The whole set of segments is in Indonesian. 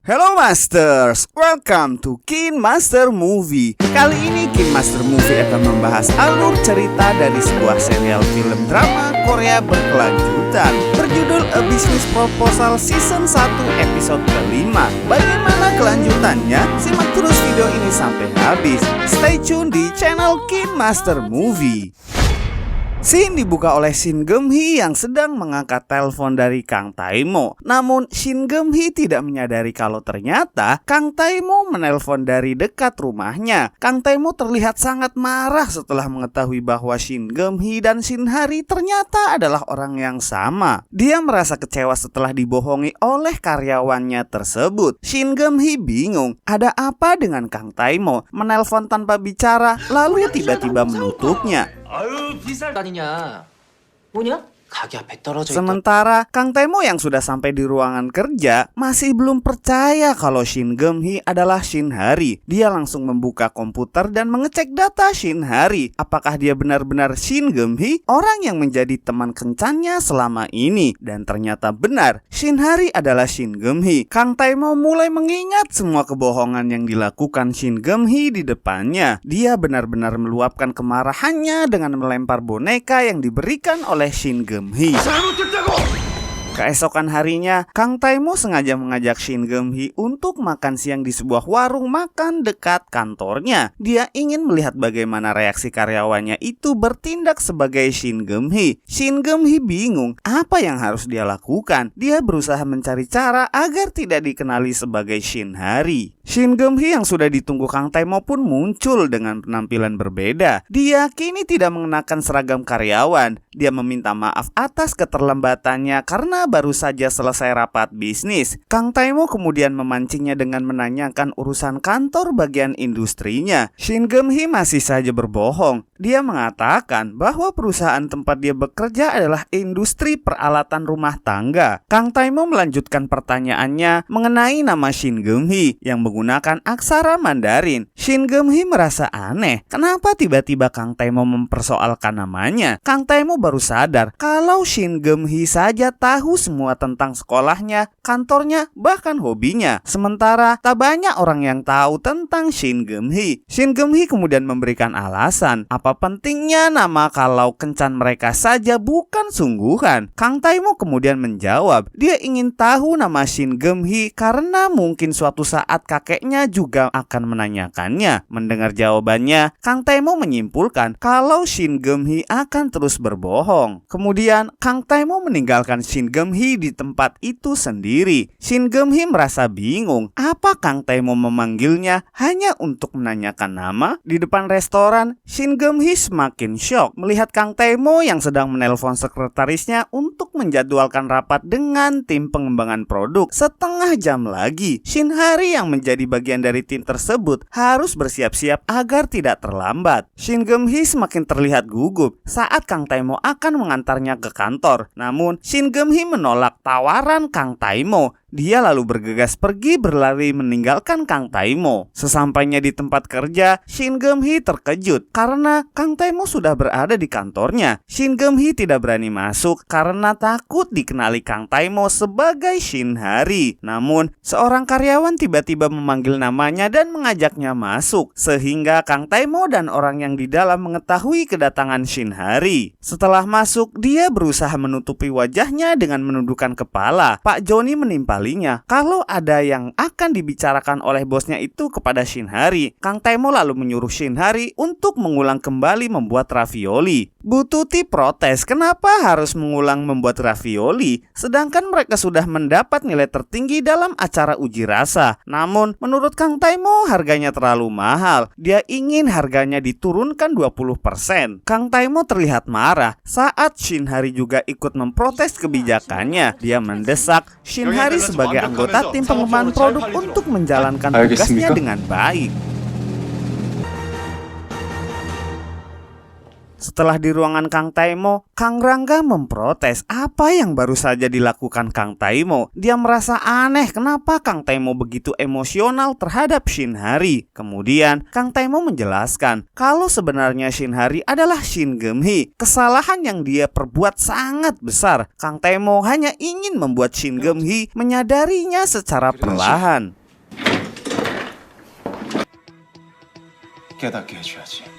Hello Masters, welcome to Kin Master Movie. Kali ini Kin Master Movie akan membahas alur cerita dari sebuah serial film drama Korea berkelanjutan berjudul A Business Proposal Season 1 episode kelima. Bagaimana kelanjutannya? Simak terus video ini sampai habis. Stay tune di channel Kin Master Movie. Scene dibuka oleh Shin Geum-hee yang sedang mengangkat telepon dari Kang Tae-mo. Namun Shin Geum-hee tidak menyadari kalau ternyata Kang Tae-mo menelpon dari dekat rumahnya. Kang Tae-mo terlihat sangat marah setelah mengetahui bahwa Shin Geum-hee dan Shin Hari ternyata adalah orang yang sama. Dia merasa kecewa setelah dibohongi oleh karyawannya tersebut. Shin Geum-hee bingung, ada apa dengan Kang Tae-mo menelpon tanpa bicara lalu tiba-tiba menutupnya. 아유 비쌀 아니냐 뭐냐? 가게 앞에 떨어져 있던 Sementara Kang Tae-mo yang sudah sampai di ruangan kerja masih belum percaya kalau Shin Geum-hee adalah Shin Hari. Dia langsung membuka komputer dan mengecek data Shin Hari. Apakah dia benar-benar Shin Geum-hee, orang yang menjadi teman kencannya selama ini? Dan ternyata benar, Shin Hari adalah Shin Geum-hee. Kang Tae-mo mulai mengingat semua kebohongan yang dilakukan Shin Geum-hee di depannya. Dia benar-benar meluapkan kemarahannya dengan melempar boneka yang diberikan oleh Shin Geum-hee. Keesokan harinya, Kang Tae-mo sengaja mengajak Shin Geum-hee untuk makan siang di sebuah warung makan dekat kantornya. Dia ingin melihat bagaimana reaksi karyawannya itu bertindak sebagai Shin Geum-hee. Shin Geum-hee bingung apa yang harus dia lakukan. Dia berusaha mencari cara agar tidak dikenali sebagai Shin Hari. Shin Geum-hee yang sudah ditunggu Kang Tae-mo pun muncul dengan penampilan berbeda. Dia kini tidak mengenakan seragam karyawan. Dia meminta maaf atas keterlambatannya karena baru saja selesai rapat bisnis. Kang Tae-mo kemudian memancingnya dengan menanyakan urusan kantor bagian industrinya. Shin Geum-hee masih saja berbohong. Dia mengatakan bahwa perusahaan tempat dia bekerja adalah industri peralatan rumah tangga. Kang Tae-mo melanjutkan pertanyaannya mengenai nama Shin Geum-hee yang menggunakan aksara Mandarin. Shin Geum-hee merasa aneh. Kenapa tiba-tiba Kang Tae-mo mempersoalkan namanya? Kang Tae-mo baru sadar kalau Shin Geum-hee saja tahu semua tentang sekolahnya, kantornya, bahkan hobinya. Sementara tak banyak orang yang tahu tentang Shin Geum-hee. Shin Geum-hee kemudian memberikan alasan, apa pentingnya nama kalau kencan mereka saja bukan sungguhan. Kang Tae-mo kemudian menjawab, dia ingin tahu nama Shin Geum-hee karena mungkin suatu saat kakeknya juga akan menanyakannya. Mendengar jawabannya, Kang Tae-mo menyimpulkan kalau Shin Geum-hee akan terus berbohong. Kemudian Kang Tae-mo meninggalkan Shin Geum-hee di tempat itu sendiri. Shin Geum-hee merasa bingung, apa Kang Tae-mo memanggilnya hanya untuk menanyakan nama? Di depan restoran, Shin Geum-hee semakin syok melihat Kang Tae-mo yang sedang menelpon sekretarisnya untuk menjadwalkan rapat dengan tim pengembangan produk. Setengah jam lagi, Shin Hari yang menjadi bagian dari tim tersebut harus bersiap-siap agar tidak terlambat. Shin Geum-hee semakin terlihat gugup saat Kang Tae-mo akan mengantarnya ke kantor. Namun Shin Geum-hee menolak tawaran Kang Tae-mo. Dia lalu bergegas pergi berlari meninggalkan Kang Tae-mo. Sesampainya di tempat kerja, Shin Geum-hee terkejut karena Kang Tae-mo sudah berada di kantornya. Shin Geum-hee tidak berani masuk karena takut dikenali Kang Tae-mo sebagai Shin Hari. Namun, seorang karyawan tiba-tiba memanggil namanya dan mengajaknya masuk, sehingga Kang Tae-mo dan orang yang di dalam mengetahui kedatangan Shin Hari. Setelah masuk, dia berusaha menutupi wajahnya dengan menundukkan kepala. Pak Joni menimpalinya kalau ada yang akan dibicarakan oleh bosnya itu kepada Shin Hari. Kang Tae-mo lalu menyuruh Shin Hari untuk mengulang kembali membuat ravioli. Bu Tuti protes, kenapa harus mengulang membuat ravioli sedangkan mereka sudah mendapat nilai tertinggi dalam acara uji rasa. Namun menurut Kang Tae-mo harganya terlalu mahal. Dia ingin harganya diturunkan 20%. Kang Tae-mo terlihat marah saat Shin Hari juga ikut memprotes kebijakannya. Dia mendesak Shin Hari sebagai anggota tim pengembangan produk untuk menjalankan tugasnya dengan baik. Setelah di ruangan Kang Taimo, Kang Rangga memprotes apa yang baru saja dilakukan Kang Taimo. Dia merasa aneh kenapa Kang Taimo begitu emosional terhadap Shin Hari. Kemudian Kang Taimo menjelaskan kalau sebenarnya Shin Hari adalah Shin Geum-hee. Kesalahan yang dia perbuat sangat besar. Kang Taimo hanya ingin membuat Shin Geum-hee menyadarinya secara perlahan.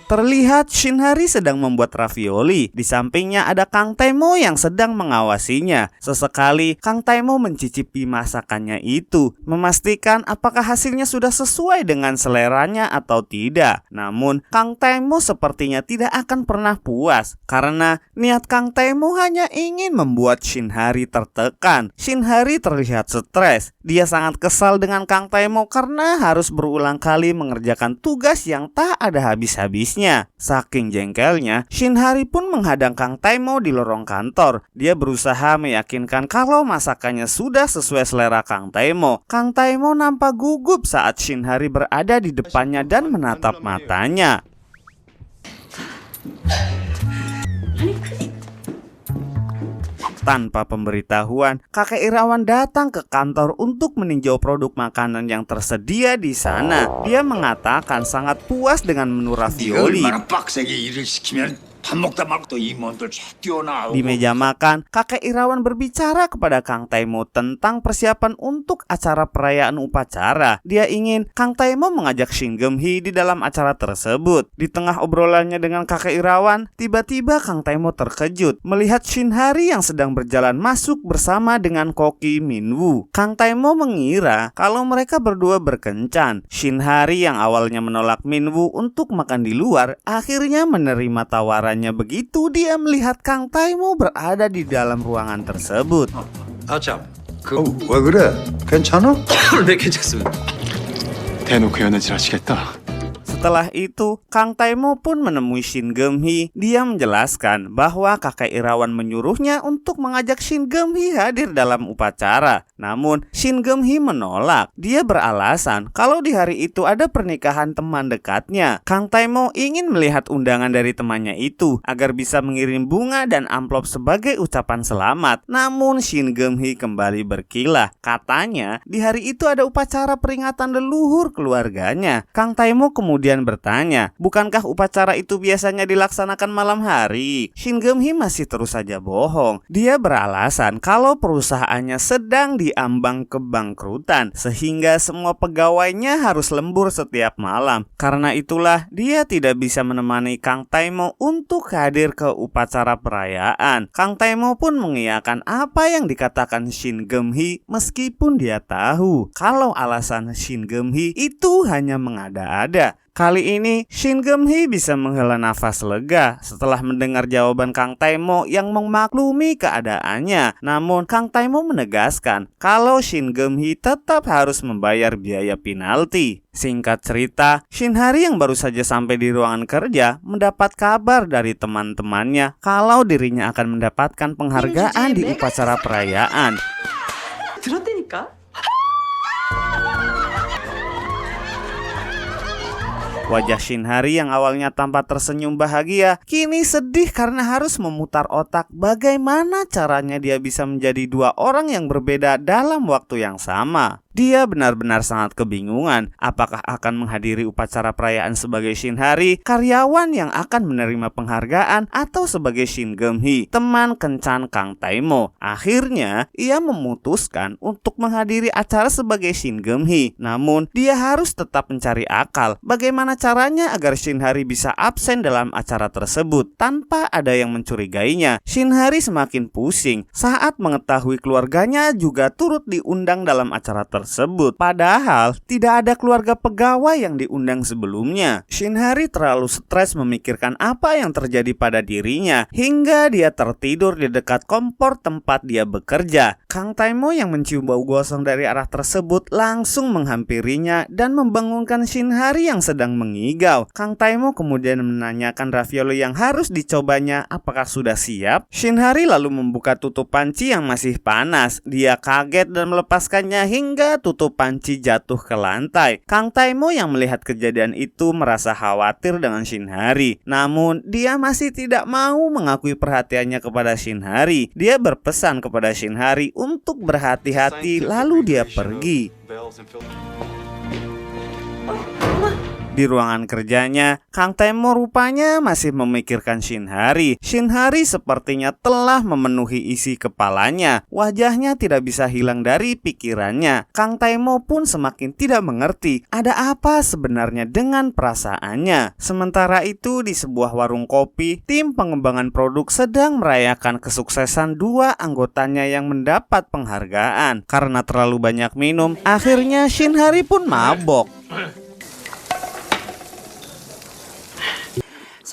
Terlihat Shin Hari sedang membuat ravioli. Di sampingnya ada Kang Taimo yang sedang mengawasinya. Sesekali Kang Taimo mencicipi masakannya itu, memastikan apakah hasilnya sudah sesuai dengan seleranya atau tidak. Namun Kang Taimo sepertinya tidak akan pernah puas, karena niat Kang Taimo hanya ingin membuat Shin Hari tertekan. Shin Hari terlihat stres. Dia sangat kesal dengan Kang Taimo karena harus berulang kali mengerjakan tugas yang tak ada habis-habisnya. Saking jengkelnya, Shin Hari pun menghadang Kang Taimo di lorong kantor. Dia berusaha meyakinkan kalau masakannya sudah sesuai selera Kang Taimo. Kang Taimo nampak gugup saat Shin Hari berada di depannya dan menatap matanya. Tanpa pemberitahuan, kakek Irawan datang ke kantor untuk meninjau produk makanan yang tersedia di sana. Dia mengatakan sangat puas dengan menu ravioli. Di meja makan, kakek Irawan berbicara kepada Kang Taimo tentang persiapan untuk acara perayaan upacara. Dia ingin Kang Taimo mengajak Shin Geum-hee di dalam acara tersebut. Di tengah obrolannya dengan kakek Irawan, tiba-tiba Kang Taimo terkejut melihat Shin Hari yang sedang berjalan masuk bersama dengan koki Minwoo. Kang Taimo mengira kalau mereka berdua berkencan. Shin Hari yang awalnya menolak Minwoo untuk makan di luar, akhirnya menerima tawaran. Begitu dia melihat Kang Taimo berada di dalam ruangan tersebut. 왜 그래? 괜찮아? 네, 괜찮습니다. 대놓고 연애질 하시겠다. Setelah itu, Kang Taimo pun menemui Shin Geum-hee. Dia menjelaskan bahwa kakek Irawan menyuruhnya untuk mengajak Shin Geum-hee hadir dalam upacara. Namun, Shin Geum-hee menolak. Dia beralasan kalau di hari itu ada pernikahan teman dekatnya. Kang Taimo ingin melihat undangan dari temannya itu agar bisa mengirim bunga dan amplop sebagai ucapan selamat. Namun, Shin Geum-hee kembali berkilah. Katanya, di hari itu ada upacara peringatan leluhur keluarganya. Kang Taimo kemudian bertanya, bukankah upacara itu biasanya dilaksanakan malam hari? Shin Geum-hee masih terus saja bohong. Dia beralasan kalau perusahaannya sedang diambang kebangkrutan, sehingga semua pegawainya harus lembur setiap malam. Karena itulah dia tidak bisa menemani Kang Taimo untuk hadir ke upacara perayaan. Kang Taimo pun mengiyakan apa yang dikatakan Shin Geum-hee, meskipun dia tahu kalau alasan Shin Geum-hee itu hanya mengada-ada. Kali ini Shin Geum-hee bisa menghela nafas lega setelah mendengar jawaban Kang Taimo yang memaklumi keadaannya. Namun Kang Taimo menegaskan kalau Shin Geum-hee tetap harus membayar biaya penalti. Singkat cerita, Shin Hari yang baru saja sampai di ruangan kerja mendapat kabar dari teman-temannya kalau dirinya akan mendapatkan penghargaan di upacara perayaan. Wajah Shin Hari yang awalnya tampak tersenyum bahagia, kini sedih karena harus memutar otak bagaimana caranya dia bisa menjadi dua orang yang berbeda dalam waktu yang sama. Dia benar-benar sangat kebingungan apakah akan menghadiri upacara perayaan sebagai Shin Hari, karyawan yang akan menerima penghargaan, atau sebagai Shin Geum-hee, teman kencan Kang Taimo. Akhirnya, ia memutuskan untuk menghadiri acara sebagai Shin Geum-hee. Namun, dia harus tetap mencari akal bagaimana caranya agar Shin Hari bisa absen dalam acara tersebut tanpa ada yang mencurigainya. Shin Hari semakin pusing saat mengetahui keluarganya juga turut diundang dalam acara tersebut. Padahal tidak ada keluarga pegawai yang diundang sebelumnya. Shin Hari terlalu stres memikirkan apa yang terjadi pada dirinya hingga dia tertidur di dekat kompor tempat dia bekerja. Kang Taimo yang mencium bau gosong dari arah tersebut langsung menghampirinya dan membangunkan Shin Hari yang sedang mengigau. Kang Taimo kemudian menanyakan ravioli yang harus dicobanya apakah sudah siap. Shin Hari lalu membuka tutup panci yang masih panas. Dia kaget dan melepaskannya hingga Tiba-tiba tutup panci jatuh ke lantai. Kang Taimo yang melihat kejadian itu merasa khawatir dengan Shinhari. Namun dia masih tidak mau mengakui perhatiannya kepada Shinhari. Dia berpesan kepada Shinhari untuk berhati-hati lalu dia pergi. Di ruangan kerjanya, Kang Taimo rupanya masih memikirkan Shinhari. Shinhari sepertinya telah memenuhi isi kepalanya. Wajahnya tidak bisa hilang dari pikirannya. Kang Taimo pun semakin tidak mengerti ada apa sebenarnya dengan perasaannya. Sementara itu di sebuah warung kopi, tim pengembangan produk sedang merayakan kesuksesan dua anggotanya yang mendapat penghargaan. Karena terlalu banyak minum, akhirnya Shinhari pun mabok.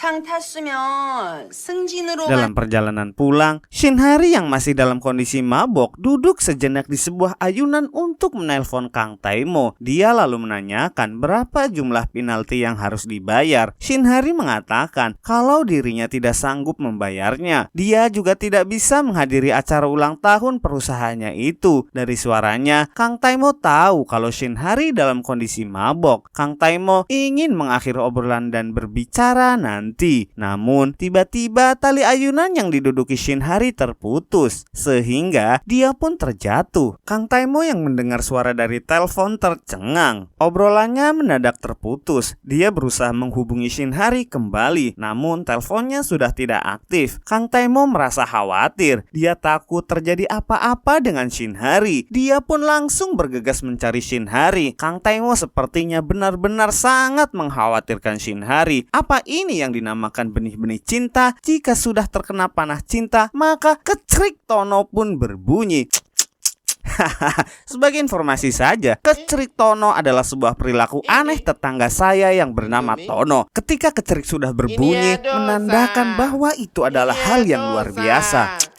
상 탔으면 승진으로 Dalam perjalanan pulang, Shinhari yang masih dalam kondisi mabok duduk sejenak di sebuah ayunan untuk menelpon Kang Taimo. Dia lalu menanyakan berapa jumlah penalti yang harus dibayar. Shinhari mengatakan kalau dirinya tidak sanggup membayarnya. Dia juga tidak bisa menghadiri acara ulang tahun perusahaannya itu. Dari suaranya, Kang Taimo tahu kalau Shinhari dalam kondisi mabok. Kang Taimo ingin mengakhiri obrolan dan berbicara nanti. Namun tiba-tiba tali ayunan yang diduduki Shinhari terputus sehingga dia pun terjatuh. Kang Taimo yang mendengar suara dari telepon tercengang. Obrolannya mendadak terputus. Dia berusaha menghubungi Shinhari kembali, namun teleponnya sudah tidak aktif. Kang Taimo merasa khawatir. Dia takut terjadi apa-apa dengan Shinhari. Dia pun langsung bergegas mencari Shinhari. Kang Taimo sepertinya benar-benar sangat mengkhawatirkan Shinhari. Apa ini yang dinamakan benih-benih cinta? Jika sudah terkena panah cinta, maka kecrik Tono pun berbunyi. Sebagai informasi saja, kecerik Tono adalah sebuah perilaku aneh tetangga saya yang bernama Tono. Ketika kecerik sudah berbunyi, menandakan bahwa itu adalah hal yang luar biasa.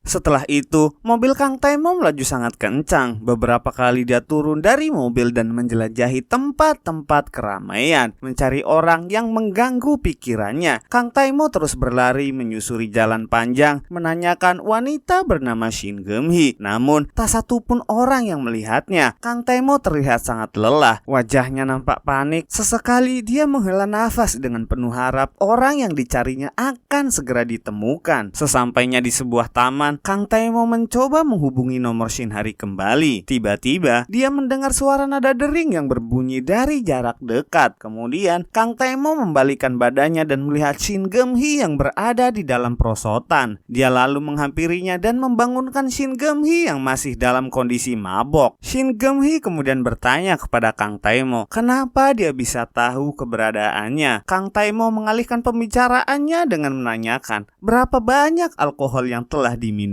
Setelah itu, mobil Kang Taimo melaju sangat kencang. Beberapa kali dia turun dari mobil dan menjelajahi tempat-tempat keramaian, mencari orang yang mengganggu pikirannya. Kang Taimo terus berlari menyusuri jalan panjang, menanyakan wanita bernama Shin Geum-hee. Namun, tak satu pun orang yang melihatnya. Kang Taimo terlihat sangat lelah, wajahnya nampak panik. Sesekali dia menghela nafas dengan penuh harap orang yang dicarinya akan segera ditemukan. Sesampainya di sebuah taman, Kang Taimo mencoba menghubungi nomor Shinhari kembali. Tiba-tiba dia mendengar suara nada dering yang berbunyi dari jarak dekat. Kemudian Kang Taimo membalikkan badannya dan melihat Shin Geum-hee yang berada di dalam perosotan. Dia lalu menghampirinya dan membangunkan Shin Geum-hee yang masih dalam kondisi mabok. Shin Geum-hee kemudian bertanya kepada Kang Taimo kenapa dia bisa tahu keberadaannya. Kang Taimo mengalihkan pembicaraannya dengan menanyakan berapa banyak alkohol yang telah diminumnya.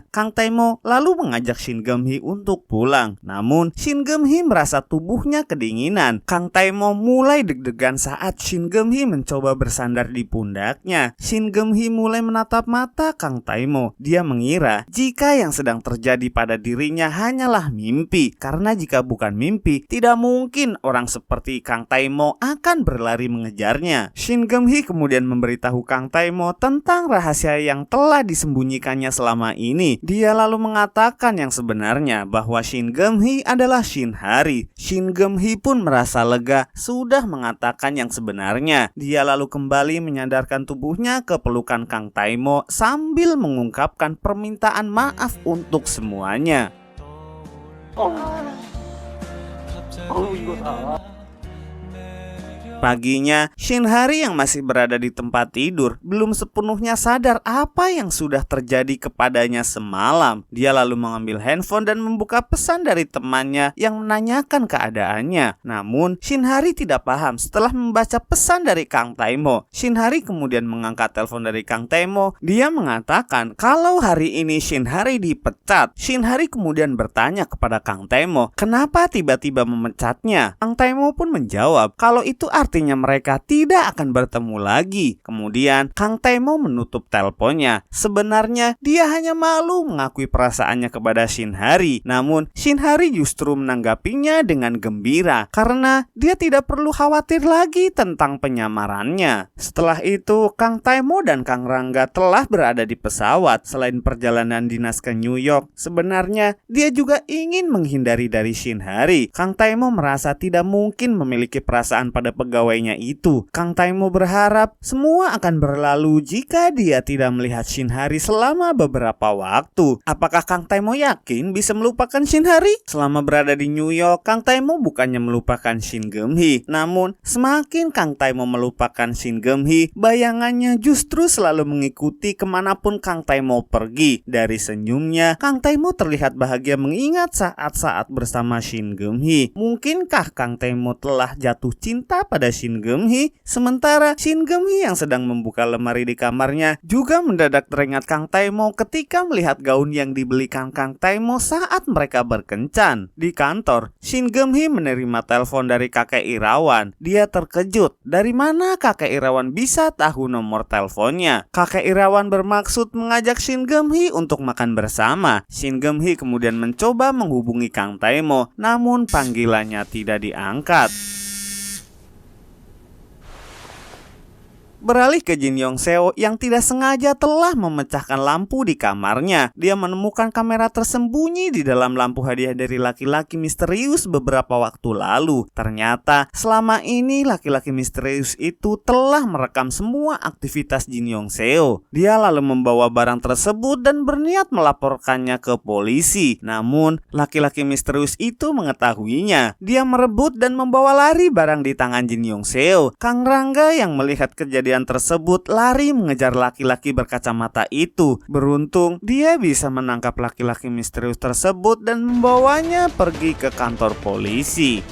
Kang Taimo lalu mengajak Shin Geum-hee untuk pulang. Namun Shin Geum-hee merasa tubuhnya kedinginan. Kang Taimo mulai deg-degan saat Shin Geum-hee mencoba bersandar di pundaknya. Shin Geum-hee mulai menatap mata Kang Taimo. Dia mengira jika yang sedang terjadi pada dirinya hanyalah mimpi. Karena jika bukan mimpi, tidak mungkin orang seperti Kang Taimo akan berlari mengejarnya. Shin Geum-hee kemudian memberitahu Kang Taimo tentang rahasia yang telah disembunyikannya selama ini. Dia lalu mengatakan yang sebenarnya bahwa Shin Geum-hee adalah Shinhari. Shin Geum-hee pun merasa lega sudah mengatakan yang sebenarnya. Dia lalu kembali menyandarkan tubuhnya ke pelukan Kang Taimo sambil mengungkapkan permintaan maaf untuk semuanya. Paginya, Shinhari yang masih berada di tempat tidur belum sepenuhnya sadar apa yang sudah terjadi kepadanya semalam. Dia lalu mengambil handphone dan membuka pesan dari temannya yang menanyakan keadaannya. Namun, Shinhari tidak paham setelah membaca pesan dari Kang Taimo. Shinhari kemudian mengangkat telepon dari Kang Taimo. Dia mengatakan kalau hari ini Shinhari dipecat. Shinhari kemudian bertanya kepada Kang Taimo, kenapa tiba-tiba memecatnya? Kang Taimo pun menjawab kalau itu artinya sepertinya mereka tidak akan bertemu lagi. Kemudian Kang Taemo menutup teleponnya. Sebenarnya dia hanya malu mengakui perasaannya kepada Shinhari. Namun Shinhari justru menanggapinya dengan gembira karena dia tidak perlu khawatir lagi tentang penyamarannya. Setelah itu Kang Taemo dan Kang Rangga telah berada di pesawat. Selain perjalanan dinas ke New York, sebenarnya dia juga ingin menghindari dari Shinhari. Kang Taemo merasa tidak mungkin memiliki perasaan pada pegawainya itu. Kang Taemo berharap semua akan berlalu jika dia tidak melihat Shinhari selama beberapa waktu. Apakah Kang Taemo yakin bisa melupakan Shinhari? Selama berada di New York, Kang Taemo bukannya melupakan Shin Geum-hee. Namun semakin Kang Taemo melupakan Shin Geum-hee, bayangannya justru selalu mengikuti kemanapun Kang Taemo pergi. Dari senyumnya, Kang Taemo terlihat bahagia mengingat saat-saat bersama Shin Geum-hee. Mungkinkah Kang Taemo telah jatuh cinta pada Shin Geum-hee? Sementara Shin Geum-hee yang sedang membuka lemari di kamarnya juga mendadak teringat Kang Taemo ketika melihat gaun yang dibelikan Kang Taemo saat mereka berkencan. Di kantor, Shin Geum-hee menerima telepon dari kakek Irawan. Dia terkejut. Dari mana kakek Irawan bisa tahu nomor teleponnya? Kakek Irawan bermaksud mengajak Shin Geum-hee untuk makan bersama. Shin Geum-hee kemudian mencoba menghubungi Kang Taemo, namun panggilannya tidak diangkat. Beralih ke Jin Yong Seo yang tidak sengaja telah memecahkan lampu di kamarnya. Dia menemukan kamera tersembunyi di dalam lampu hadiah dari laki-laki misterius beberapa waktu lalu. Ternyata selama ini laki-laki misterius itu telah merekam semua aktivitas Jin Yong Seo. Dia lalu membawa barang tersebut dan berniat melaporkannya ke polisi. Namun laki-laki misterius itu mengetahuinya. Dia merebut dan membawa lari barang di tangan Jin Yong Seo. Kang Rangga yang melihat kejadian tersebut lari mengejar laki-laki berkacamata itu. Beruntung dia bisa menangkap laki-laki misterius tersebut dan membawanya pergi ke kantor polisi.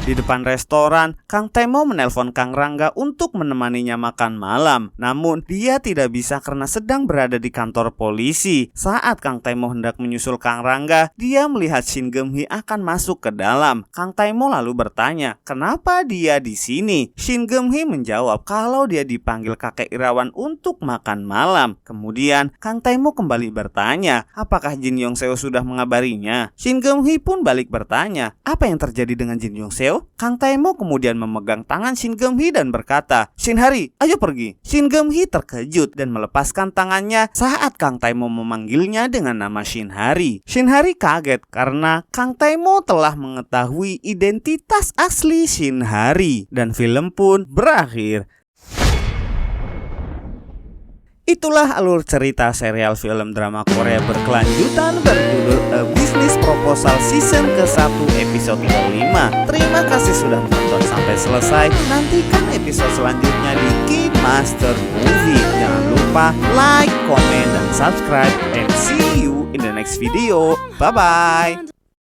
Di depan restoran, Kang Taemo menelpon Kang Rangga untuk menemaninya makan malam. Namun dia tidak bisa karena sedang berada di kantor polisi. Saat Kang Taemo hendak menyusul Kang Rangga, dia melihat Shin Geum-hee akan masuk ke dalam. Kang Taemo lalu bertanya, kenapa dia di sini? Shin Geum-hee menjawab kalau dia dipanggil kakek Irawan untuk makan malam. Kemudian Kang Taemo kembali bertanya, apakah Jin Yong Seo sudah mengabarinya? Shin Geum-hee pun balik bertanya, apa yang terjadi dengan Jin Yong Seo? Kang Taemo kemudian memegang tangan Shin Geum-hee dan berkata, Shinhari, ayo pergi. Shin Geum-hee terkejut dan melepaskan tangannya saat Kang Taemo memanggilnya dengan nama Shinhari. Shinhari kaget karena Kang Taemo telah mengetahui identitas asli Shinhari dan film pun berakhir. Itulah alur cerita serial film drama Korea berkelanjutan berjudul A Business Proposal Season ke-1 episode ke-5. Terima kasih sudah menonton sampai selesai. Nantikan episode selanjutnya di Kid Master Movie. Jangan lupa like, comment, dan subscribe. And see you in the next video. Bye-bye.